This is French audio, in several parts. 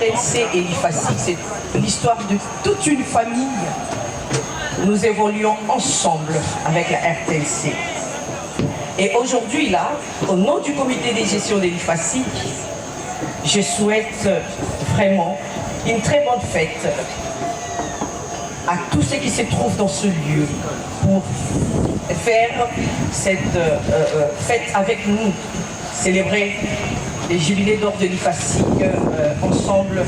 RTNC et l'IFACI, c'est l'histoire de toute une famille. Nous évoluons ensemble avec la RTNC. Et aujourd'hui, là, au nom du comité de gestion de l'IFACI, je souhaite vraiment une très bonne fête à tous ceux qui se trouvent dans ce lieu pour faire cette fête avec nous, célébrer les jubilés d'or de l'IFACI ensemble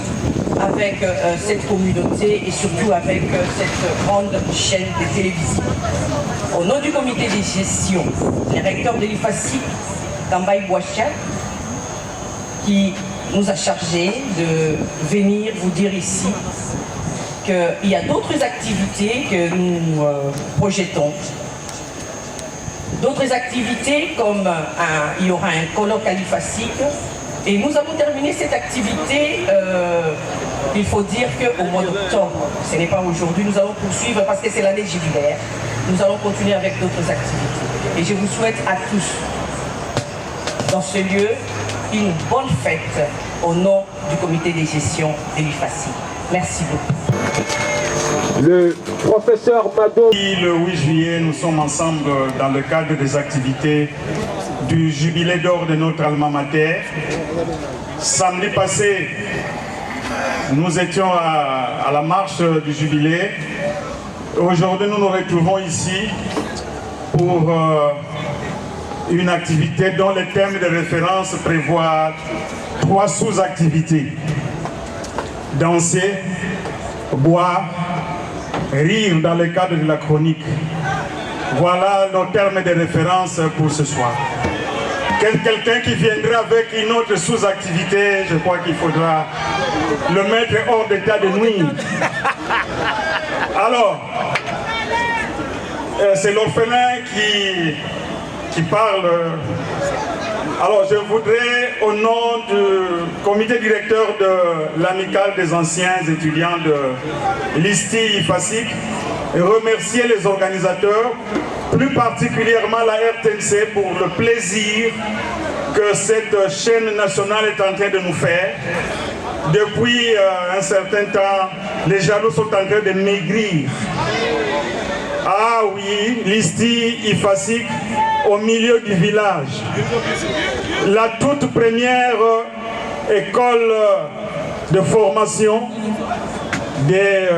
avec cette communauté et surtout avec cette grande chaîne de télévision. Au nom du comité de gestion, le recteur de l'IFACI, Tambaï Bouachat, qui nous a chargé de venir vous dire ici qu'il y a d'autres activités que nous projetons. D'autres activités comme il y aura un colloque à l'IFACI et nous allons terminer cette activité, il faut dire qu'au mois d'octobre, ce n'est pas aujourd'hui, nous allons poursuivre parce que c'est l'année jubilaire, nous allons continuer avec d'autres activités. Et je vous souhaite à tous, dans ce lieu, une bonne fête au nom du comité de gestion de l'IFACI. Merci beaucoup. Le professeur Mado. Le 8 juillet, nous sommes ensemble dans le cadre des activités du jubilé d'or de notre alma mater. Samedi passé, nous étions à la marche du jubilé. Aujourd'hui, nous nous retrouvons ici pour une activité dont le thème de référence prévoit 3 sous-activités. Danser, boire, rire dans le cadre de la chronique. Voilà nos termes de référence pour ce soir. Quelqu'un qui viendra avec une autre sous-activité, je crois qu'il faudra le mettre hors d'état de nuire. Alors, c'est l'orphelin qui parle. Alors, je voudrais, au nom du comité directeur de l'amicale des anciens étudiants de l'ISTI IFACI, remercier les organisateurs, plus particulièrement la RTNC, pour le plaisir que cette chaîne nationale est en train de nous faire. Depuis un certain temps, les jaloux sont en train de maigrir. Ah oui, l'ISTI IFACI au milieu du village. La toute première école de formation des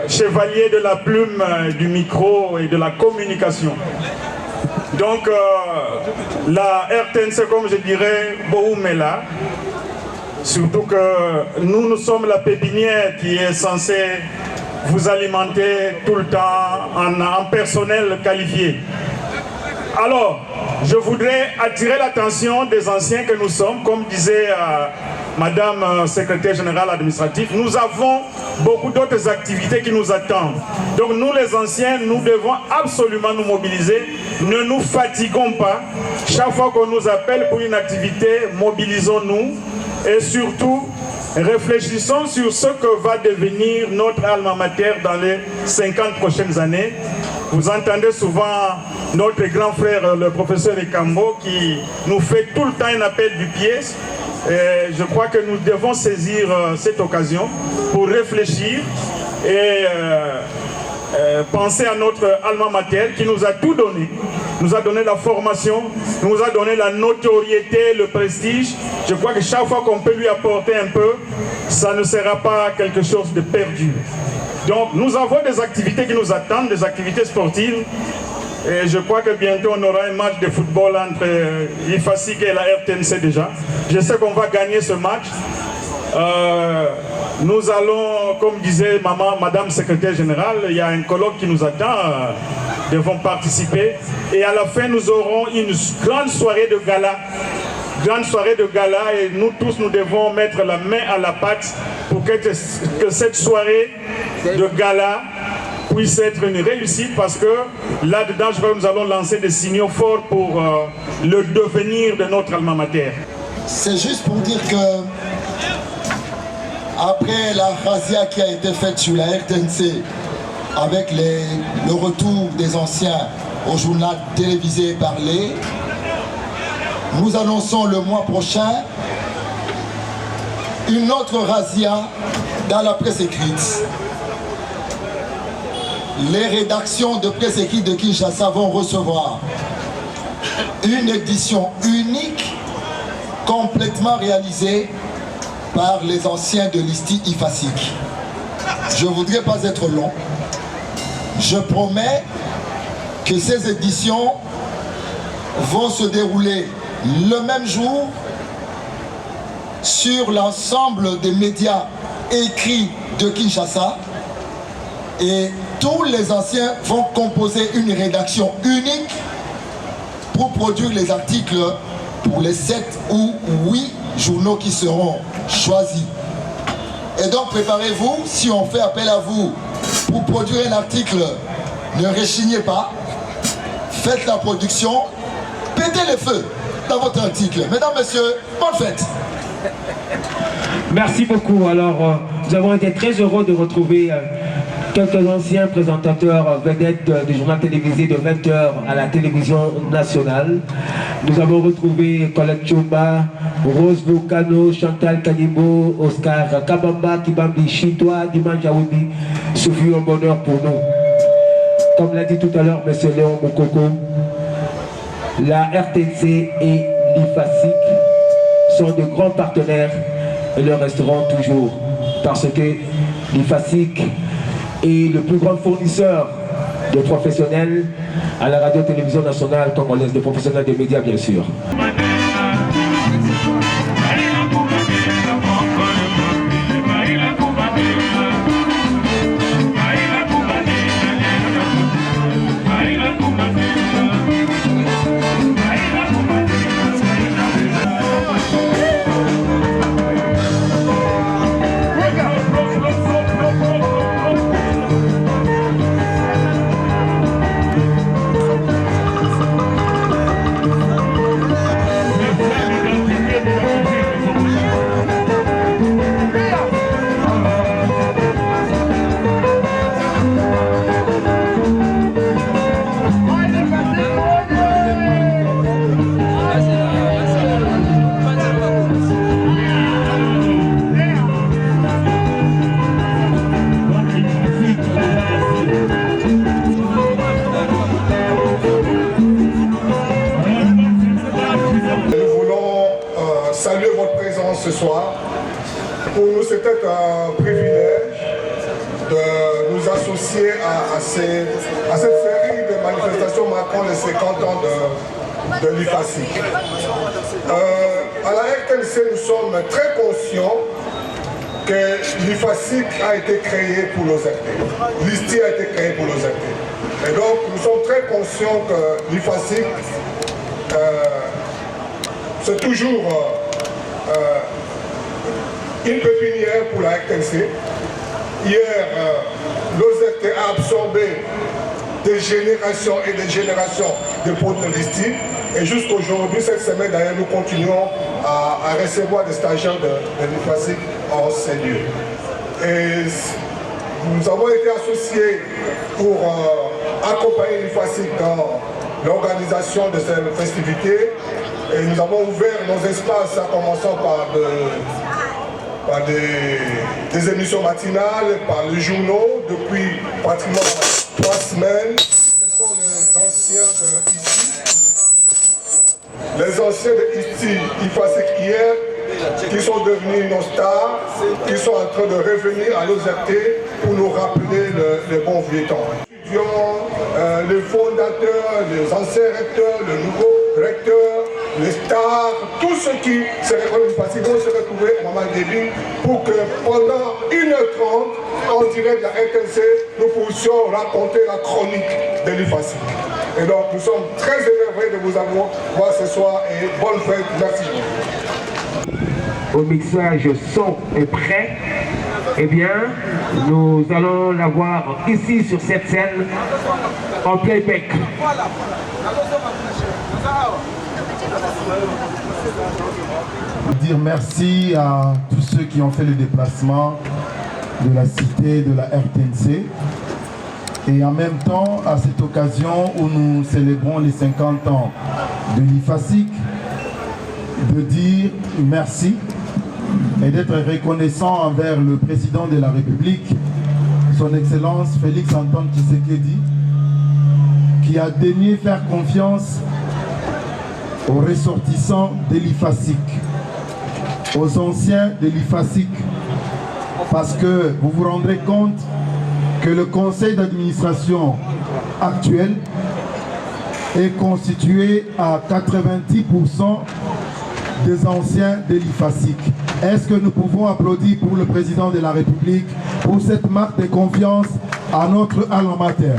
chevaliers de la plume, du micro et de la communication. Donc la RTNC, comme je dirais, Boumela, surtout que nous sommes la pépinière qui est censée vous alimenter tout le temps en personnel qualifié. Alors, je voudrais attirer l'attention des anciens que nous sommes, comme disait Madame Secrétaire Générale Administrative, nous avons beaucoup d'autres activités qui nous attendent. Donc nous les anciens, nous devons absolument nous mobiliser, ne nous fatiguons pas. Chaque fois qu'on nous appelle pour une activité, mobilisons-nous et surtout, réfléchissons sur ce que va devenir notre alma mater dans les 50 prochaines années. Vous entendez souvent notre grand frère, le professeur Ekambo, qui nous fait tout le temps un appel du pied. Et je crois que nous devons saisir cette occasion pour réfléchir et penser à notre alma mater qui nous a tout donné. Nous a donné la formation, nous a donné la notoriété, le prestige. Je crois que chaque fois qu'on peut lui apporter un peu, ça ne sera pas quelque chose de perdu. Donc nous avons des activités qui nous attendent, des activités sportives. Et je crois que bientôt on aura un match de football entre l'IFACI et la RTNC déjà. Je sais qu'on va gagner ce match. Nous allons, comme disait Madame Secrétaire Générale, il y a un colloque qui nous attend, devons participer. Et à la fin, nous aurons une grande soirée de gala. Grande soirée de gala et nous tous, nous devons mettre la main à la pâte pour que cette soirée de gala puisse être une réussite parce que là-dedans, je crois que nous allons lancer des signaux forts pour le devenir de notre alma mater. C'est juste pour dire que après la razzia qui a été faite sur la RTNC avec le retour des anciens au journal télévisé parlé, nous annonçons le mois prochain une autre razzia dans la presse écrite. Les rédactions de presse écrite de Kinshasa vont recevoir une édition unique, complètement réalisée par les anciens de l'ISTI IFASIC. Je ne voudrais pas être long. Je promets que ces éditions vont se dérouler le même jour sur l'ensemble des médias écrits de Kinshasa, et tous les anciens vont composer une rédaction unique pour produire les articles pour les 7 ou 8 journaux qui seront choisis. Et donc préparez-vous, si on fait appel à vous pour produire un article, ne rechignez pas, faites la production, pétez les feux dans votre article. Mesdames, Messieurs, bonne fête. Merci beaucoup. Alors, nous avons été très heureux de retrouver quelques anciens présentateurs vedettes du journal télévisé de 20h à la télévision nationale. Nous avons retrouvé Colette Chumba, Rose Lucano, Chantal Kanimbo, Oscar Kabamba, Kibambi Chitoa, Diman Jaoudi. Ce fut un bonheur pour nous. Comme l'a dit tout à l'heure M. Léon Moukoko, la RTNC et l'IFASIC sont de grands partenaires et le resteront toujours, parce que l'IFASIC est le plus grand fournisseur de professionnels à la radio-télévision nationale congolaise, de professionnels des médias bien sûr. Ce soir. Pour nous, c'était un privilège de nous associer à cette série de manifestations marquant les 50 ans de l'IFASIC. À la RTNC, nous sommes très conscients que l'IFASIC a été créé pour l'OZT. L'ISTI a été créé pour l'OZT. Et donc, nous sommes très conscients que l'IFASIC, c'est toujours une pépinière pour la RTNC. Hier, l'OZT a absorbé des générations et des générations de produits de l'ISTI. Et jusqu'aujourd'hui, cette semaine d'ailleurs, nous continuons à recevoir des stagiaires de l'IFASIC en ces lieux. Et nous avons été associés pour accompagner l'IFASIC dans l'organisation de ces festivités. Et nous avons ouvert nos espaces, en commençant par des émissions matinales, par les journaux, depuis pratiquement 3 semaines. Ce sont les anciens de ISTI. Les anciens de ISTI, IFASIC hier, qui sont devenus nos stars, qui sont en train de revenir à l'OZT pour nous rappeler les bons vieux temps. Les fondateurs, les anciens recteurs, le nouveau recteur, les stars, tous ceux qui se retrouvent l'IFASIC vont se retrouver au moment début pour que pendant 1h30, en direct de la RTNC, nous puissions raconter la chronique de l'IFASIC. Et donc nous sommes très émerveillés de vous avoir ce soir et bonne fête. Merci. Au mixage son est prêt. Eh bien, nous allons l'avoir ici sur cette scène en playback. Dire merci à tous ceux qui ont fait le déplacement de la cité de la RTNC et en même temps à cette occasion où nous célébrons les 50 ans de l'IFASIC, de dire merci et d'être reconnaissant envers le président de la République, son Excellence Félix Antoine Tshisekedi, qui a daigné faire confiance aux ressortissants de l'IFASIC, aux anciens de l'IFASIC, parce que vous vous rendrez compte que le conseil d'administration actuel est constitué à 90% des anciens de l'IFASIC. Est-ce que nous pouvons applaudir pour le président de la République pour cette marque de confiance à notre alma mater?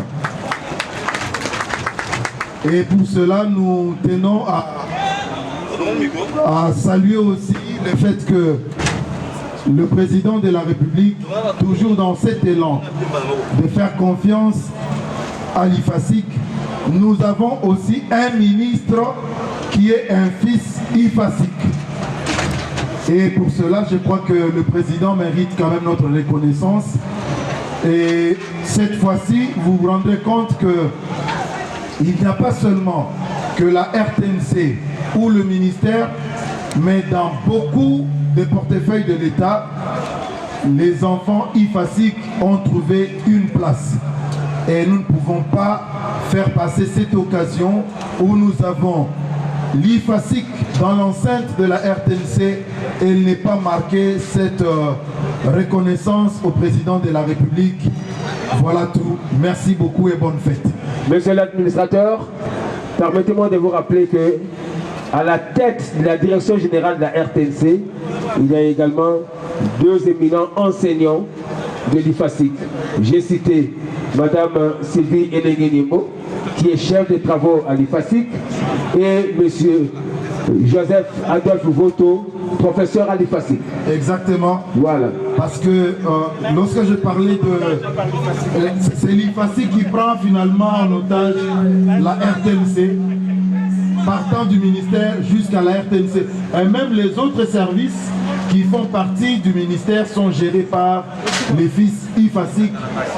Et pour cela, nous tenons à saluer aussi le fait que le président de la République, toujours dans cet élan de faire confiance à l'IFASIC, nous avons aussi un ministre qui est un fils IFASIC. Et pour cela, je crois que le président mérite quand même notre reconnaissance. Et cette fois-ci, vous vous rendrez compte que il n'y a pas seulement que la RTNC ou le ministère, mais dans beaucoup de portefeuilles de l'État, les enfants IFASIC ont trouvé une place. Et nous ne pouvons pas faire passer cette occasion où nous avons l'IFASIC dans l'enceinte de la RTNC et il n'est pas marqué cette reconnaissance au président de la République. Voilà tout. Merci beaucoup et bonne fête. Monsieur l'administrateur, permettez-moi de vous rappeler que à la tête de la direction générale de la RTNC, il y a également deux éminents enseignants de l'IFASIC. J'ai cité Madame Sylvie Enengenimbo, qui est chef des travaux à l'IFASIC, et Monsieur Joseph Adolphe Voto, professeur à l'IFASIC. Exactement. Voilà. Parce que lorsque je parlais de... c'est l'IFASIC qui prend finalement en otage la RTNC, partant du ministère jusqu'à la RTNC. Et même les autres services qui font partie du ministère sont gérés par les fils IFASIC.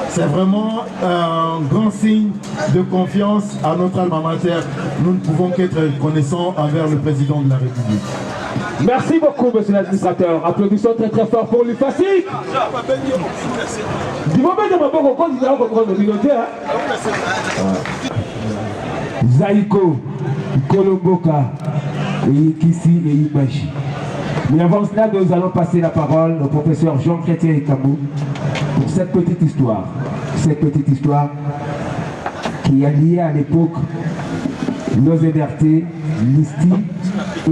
C'est vraiment un grand signe de confiance à notre alma mater. Nous ne pouvons qu'être reconnaissants envers le président de la République. Merci beaucoup, monsieur l'administrateur. Applaudissons très très fort pour l'IFASIC. Du moment de ma bonne compte, il y a encore une communauté. Zaïko, Kolomboka, Kissi et Ibachi. Mais avant cela, nous allons passer la parole au professeur Jean-Chrétien Ekamou pour cette petite histoire. Cette petite histoire qui est liée à l'époque Lozederté, Listi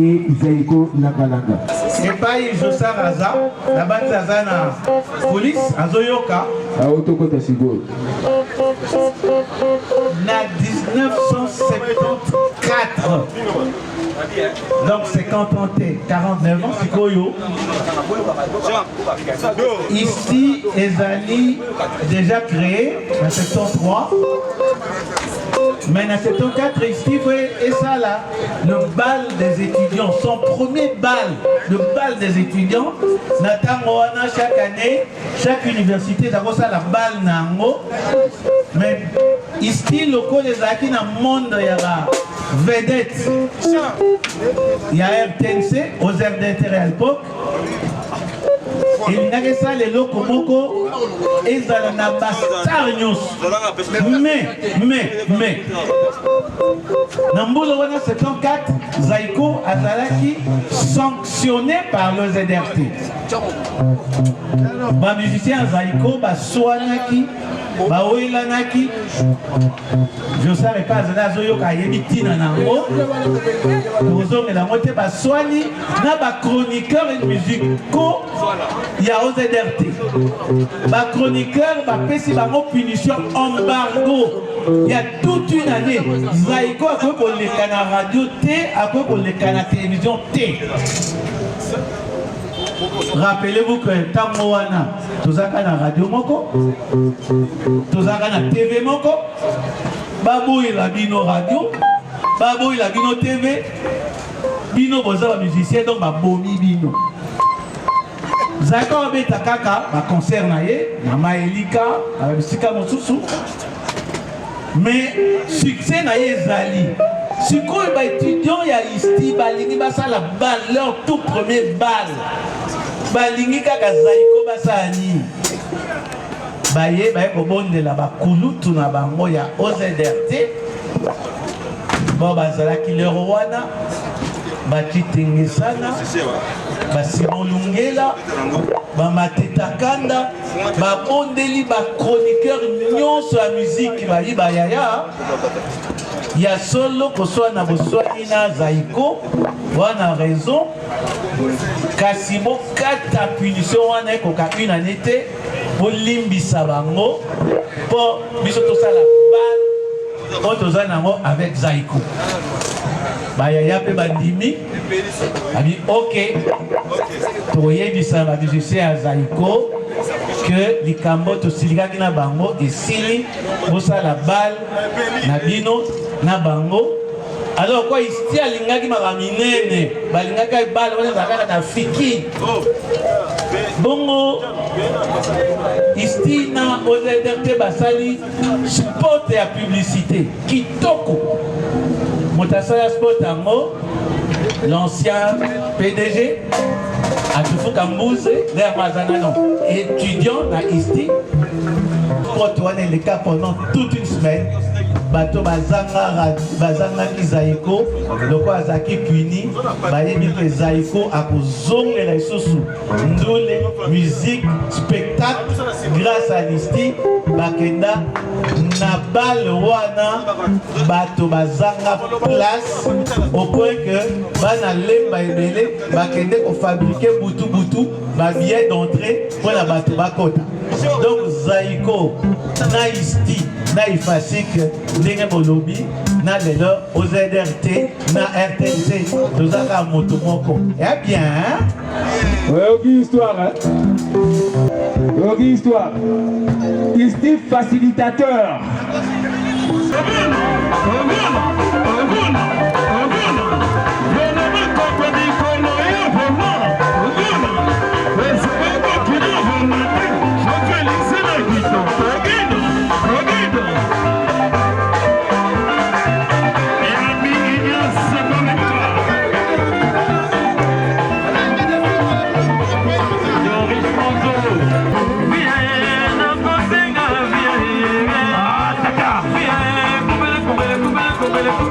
et Zaïko Langalanga. Et pas Josa Raza, la bande Zazana police, à Zoyoka. À Otokota Sigo. Na 1974. Donc c'est quand on était 49 ans, c'est Koyo. Ici, Ezali déjà créé en 73. Mais en 74, ici, et ça là, le bal des étudiants, son premier bal, le bal des étudiants, Natangoana chaque année, chaque université, d'abord ça la balle nango. Mais ici, le code des acquis dans le monde, il y a la vedette. Il y a RTNC, aux aires d'intérêt à l'époque. Et il y a ça, les locomoko, et ils ont la bastarnios. Mais, Namboula Wana 74, Zaïko Azalaki, sanctionné par le ZRT. Les musiciens Zaïko, Soanaki, Oilanaki, je ne savais pas, Zoyo Kayemiti Nanango, Ozong et la moitié, Soani, n'a chroniqueur et musique. Il y a OZRT. Ma chroniqueur va passer par mon punition embargo. Il y a toute une année. Zaïko a quoi pour les canaux radio T, a quoi pour les canaux télévision T. Rappelez-vous que Tamoana, tous à la radio Moko, tous à la TV Moko, Babou il a bino radio, Babou il a bino TV, Bino Boza musicien, donc Babomi Bino. Zako abeta kaka ba concert na ye na Maelika avec Sika Mosusu, mais succès na ye ezali sikoyo ba étudiant ya Isti balingi basala balle leur tout premier balle balingi kaka Zaïko basani baye kobondela bakulutu na bango ya OZRT bon bazalaki lero wana batitengesana basimolungela bamateta kanda babondeli bachroniqueur nyonso ya musique bali bayaya ya solo koswa na boswani na Zaïko wana raison kasi bokata punition wana ekoka une année te bolimbisa bango mpo biso tosala bal oyo toza nango avec Zaïko bayaya mpe bandimi abi ok toyebisa bamusicien ya Zaïko que likambo tosilikaki na bango esili bosala bal na bino na bango alors quoi ici alingaki makaminene balingaki bal wana ezalaka na fiki bongo ici na OZRT basali spot ya publicité kitoko moto asala spot yango l'ancien PDG Atufu Kambuze l'air mazana non étudiant na ISTI spot wana le cas pendant toute une semaine bato bazangaki Zaïko loko azaki puni bayebi ke Zaïko akozongela lisusu ndule musique spectacle grâce à l'ISTI bakenda na bal wana bato bazanga place au point que bana lemba ebele bakende kofabriquer butu babillet d'entrée pour la bato bakota donc Zaïko na ISTI na ifasik ndenge bolobi na lelo OZRT na RTNC tozaka moto moko eh bien Yogi histoire Yogi histoire ISTI facilitateur Come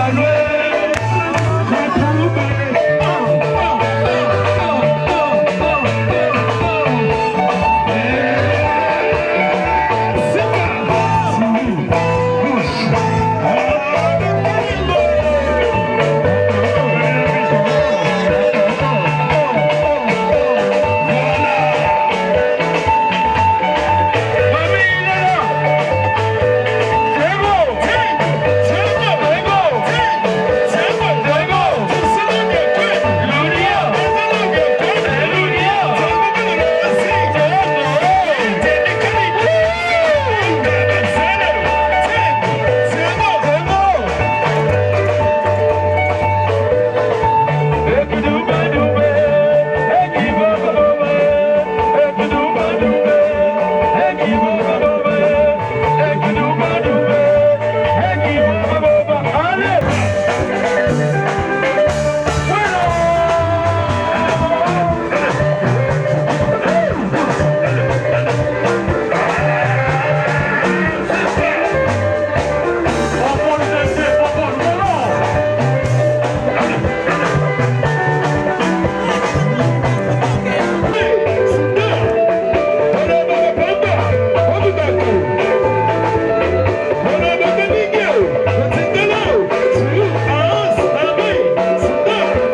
Emmanuel